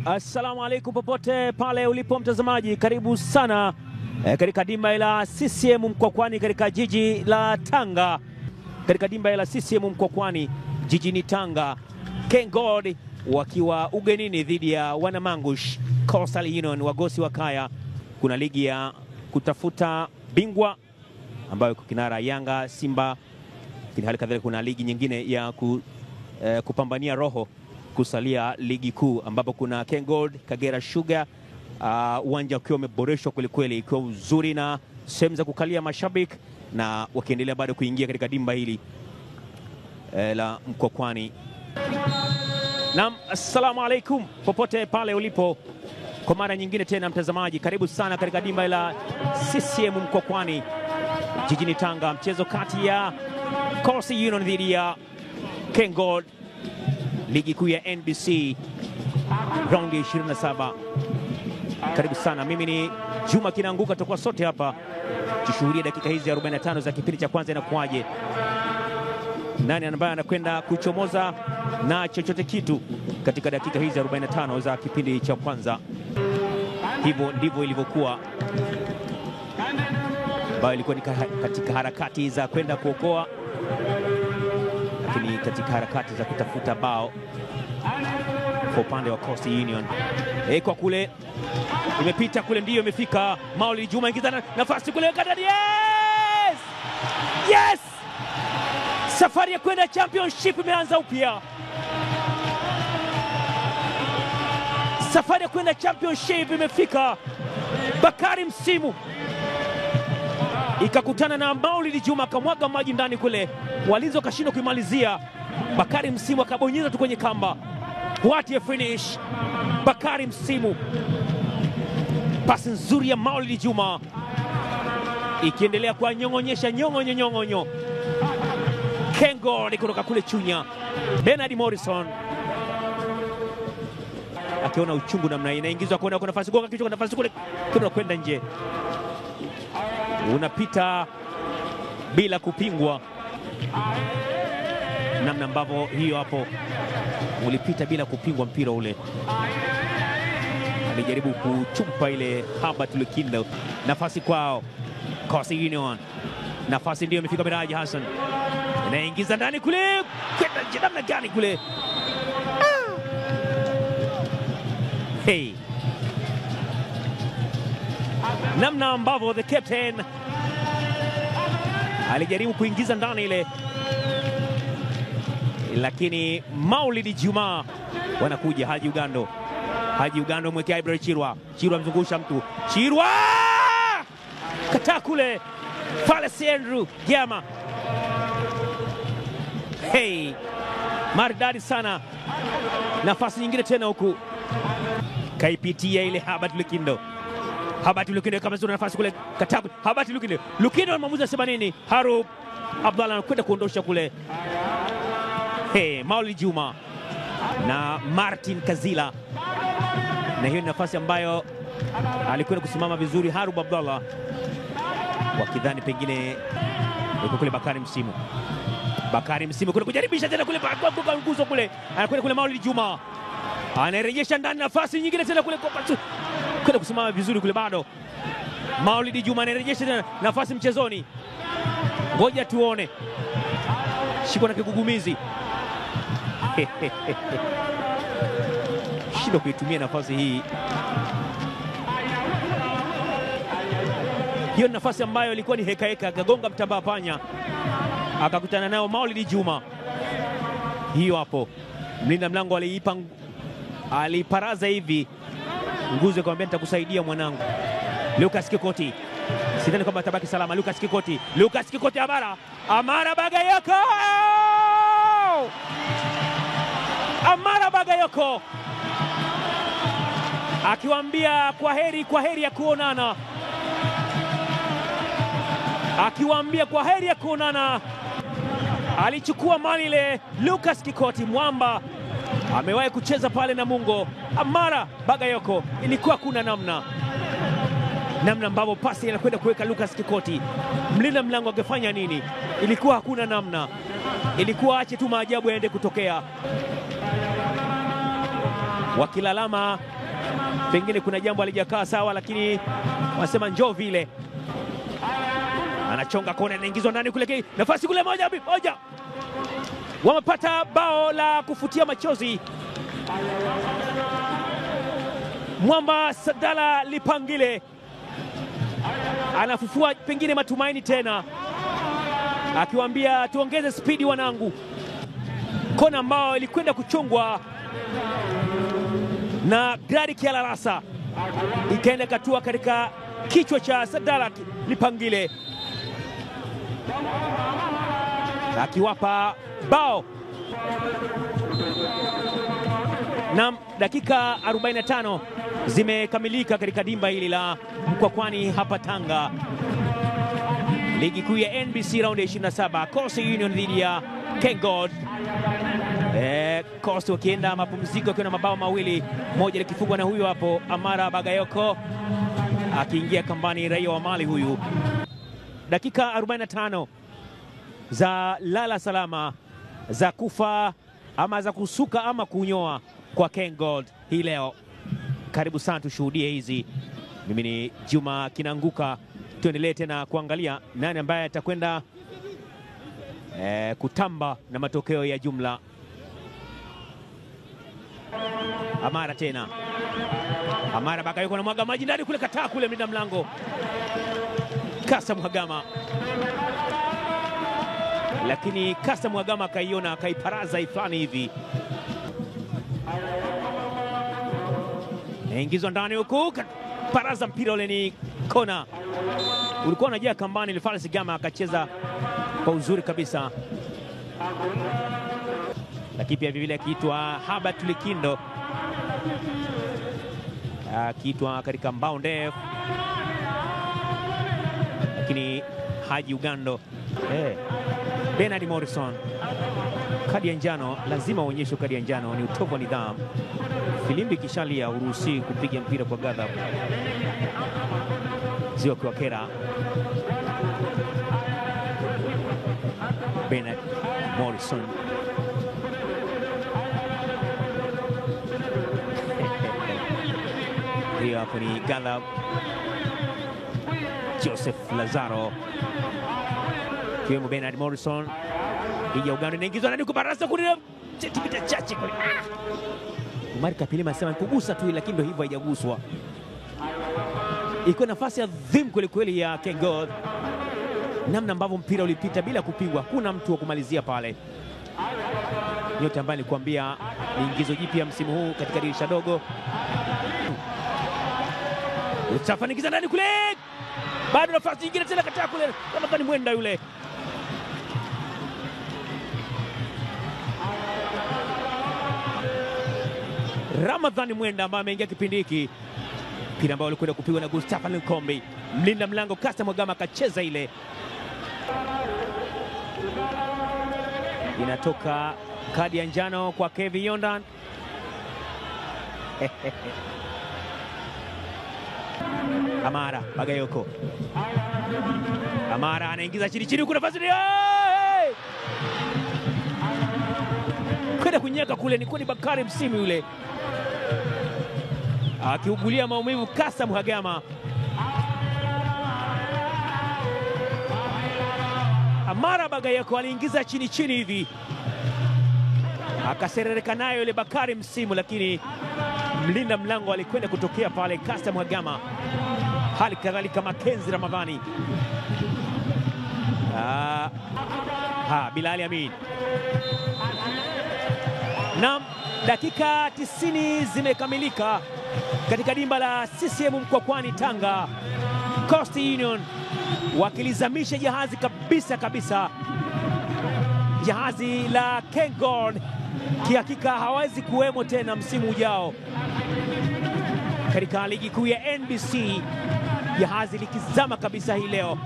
Assalamu alaikum popote pale ulipo mtazamaji, karibu sana katika dimba la CCM Mkwakwani katika jiji la Tanga. Katika dimba la CCM Mkwakwani jijini Tanga, KenGold wakiwa ugenini dhidi ya Wanamangush Coastal Union wagosi wa kaya. Kuna ligi ya kutafuta bingwa ambayo kinara Yanga, Simba, hali kadhalika kuna ligi nyingine ya kupambania roho kusalia ligi kuu, ambapo kuna KenGold Kagera Sugar. Uwanja ukiwa umeboreshwa kweli kweli, ikiwa uzuri na sehemu za kukalia mashabiki, na wakiendelea bado kuingia katika dimba hili la Mkwakwani. Naam, assalamu alaikum popote pale ulipo kwa mara nyingine tena mtazamaji, karibu sana katika dimba la CCM Mkwakwani jijini Tanga, mchezo kati ya Coastal Union dhidi ya KenGold, ligi kuu ya NBC raundi 27. Karibu sana, mimi ni Juma Kinanguka, tutakuwa sote hapa tushuhudia dakika hizi 45 za kipindi cha kwanza. Inakuaje, nani ambaye anakwenda kuchomoza na chochote kitu katika dakika hizi 45 za kipindi cha kwanza? Hivyo ndivyo ilivyokuwa, ambayo ilikuwa ni katika harakati za kwenda kuokoa, lakini katika harakati za kutafuta bao kwa upande wa Coastal Union. Kwa kule imepita kule, ndiyo imefika. Maulid Juma ingiza nafasi kule kadari. Yes! Yes! Safari ya kwenda championship imeanza upya. Safari ya kwenda championship imefika. Bakari Msimu ikakutana na Maulid Juma, akamwaga maji ndani kule, walinzi wakashindwa kuimalizia. Bakari Msimu akabonyeza tu kwenye kamba. What a finish! Bakari Msimu, pasi nzuri ya Maulid Juma ikiendelea kwa nyong'onyesha nyong'onyo. KenGold kutoka kule Chunya, Bernard Morrison akiona uchungu namna hii, inaingizwa kwa nafasi, gonga kichwa, nafasi kule kuna kwenda nje, unapita bila kupingwa. Namna ambavyo hiyo hapo ulipita bila kupingwa mpira ule. Alijaribu kuchupa ile Herbert Lukindo, nafasi kwao Coastal Union, nafasi ndio imefika. Miraji Hassan inaingiza ndani kule, kwenda nje namna gani kule. Hey, namna ambavyo the captain alijaribu kuingiza ndani ile, lakini Maulid Juma wanakuja. Haji Ugando mwekea Ibrahim Chirwa mzungusha mtu, Chirwa kataa kule, Falesi Andrew Giama. Hey, maridadi sana. Nafasi nyingine tena huku, kaipitia ile Herbert Lukindo kama zuri, nafasi kule katabu Herbert Lukindo mwamuzi anasema nini? Harub Abdallah anakwenda kuondosha kule. Hey, Maulid Juma na Martin Kazila, na hiyo ni nafasi ambayo alikwenda kusimama vizuri Harub Abdallah, wakidhani pengine yuko kule Bakari Msimu kule kujaribisha tena kule kwa nguzo kule, anakwenda kule Maulid Juma anarejesha ndani, nafasi nyingine tena kule kwenda kusimama vizuri kule, bado Maulid Juma anarejesha tena nafasi mchezoni. Ngoja tuone, shiko na kigugumizi shindo kuitumia nafasi hii. Hiyo ni nafasi ambayo ilikuwa ni heka, akagonga mtambaa panya, akakutana nao Maulid Juma. Hiyo hapo mlinda mlango aliparaza hivi nguzo, akamwambia nitakusaidia mwanangu. Lucas Kikoti, sidhani kwamba tabaki salama. Lucas Kikoti Amara Bagayoko akiwaambia kwa heri ya kuonana, alichukua mali ile. Lucas Kikoti mwamba amewahi kucheza pale na Mungo. Amara Bagayoko, ilikuwa kuna namna ambavyo pasi inakwenda kuweka Lucas Kikoti, mlinda mlango angefanya nini? Ilikuwa hakuna namna, ilikuwa ache tu maajabu yaende kutokea. wakilalama pengine kuna jambo halijakaa sawa, lakini wanasema njoo vile. Anachonga kona, inaingizwa ndani kule, nafasi kule, moja. Wamepata bao la kufutia machozi. Mwamba Sadala Lipangile anafufua pengine matumaini tena, akiwaambia tuongeze spidi wanangu. Kona ambao ilikwenda kuchongwa na Grady Kialarasa ikaenda katua katika kichwa cha Sadala Lipangile, akiwapa bao. Na dakika 45 zimekamilika katika dimba hili la Mkwakwani hapa Tanga. Ligi kuu ya NBC raundi ya 27, Coastal Union dhidi ya KenGold. Coastal wakienda mapumziko wakiwa na mabao mawili, moja likifungwa na huyo hapo Amara Bagayoko akiingia kambani, raia wa Mali huyu. Dakika 45 za lala salama, za kufa ama za kusuka ama kunyoa kwa KenGold hii leo. Karibu sana tushuhudie hizi. Mimi ni Juma Kinanguka, tuendelee tena kuangalia nani ambaye atakwenda kutamba na matokeo ya jumla. Amara tena, Amara Bakayoko na mwaga maji ndani kule, kataa kule mlinda mlango Kasa Mhagama, lakini Kasa Mhagama akaiona, akaiparaza ifani hivi, ingizwa ndani huku, paraza mpira ule, ni kona. Ulikuwa unajia kambani, Falsi Gama akacheza kwa uzuri kabisa, lakini pia vile akiitwa Habat Likindo, akiitwa katika mbao ndefu, lakini Haji Ugando. Bernard Morrison, kadi ya njano, lazima uonyeshe kadi ya njano, ni utovu wa nidhamu. Filimbi kishalia, uruhusi kupiga mpira kwa ghadhabu. Zio kwa kera. Bernard Morrison. Hiyo hapo ni ghadhabu. Joseph Lazaro kiwemo Bernard Morrison. Hija Uganda inaingizwa ndani kubarasa kule, tipita chache kule. Umar Kapilima anasema kugusa tu, lakini ndio hivyo, haijaguswa. Iko nafasi ya adhimu kweli kweli ya KenGold, namna ambavyo mpira ulipita bila kupigwa, kuna mtu wa kumalizia pale. Yote ambaye nilikwambia ni ingizo jipya msimu huu katika dirisha dogo. Utafanikiza ndani kule, bado nafasi nyingine tena, kataa kule, Ramadhani Mwenda yule. Ramadhani Mwenda ambaye ameingia kipindi hiki, mpira ambao ulikwenda kupigwa na Gustavo Nkombi, mlinda mlango Kasa Mhagama akacheza ile. Inatoka kadi ya njano kwa Kevin Yondan. Amara Bagayoko, Amara anaingiza chini, kuna nafasi kwenda kunyaka kule, ni kwani Bakari Msimu yule akiugulia maumivu Kasa Mhagama. Amara Bagayoko aliingiza chini hivi, akaserereka nayo yule Bakari Msimu, lakini mlinda mlango alikwenda kutokea pale Kasa Mhagama, hali kadhalika Makenzi Ramadhani. Bilali Amin. Na dakika 90 zimekamilika katika dimba la CCM Mkwakwani Tanga. Coastal Union wakilizamisha jahazi kabisa, jahazi la KenGold. Kihakika hawezi kuwemo tena msimu ujao katika ligi kuu ya NBC. Jahazi likizama kabisa hii leo.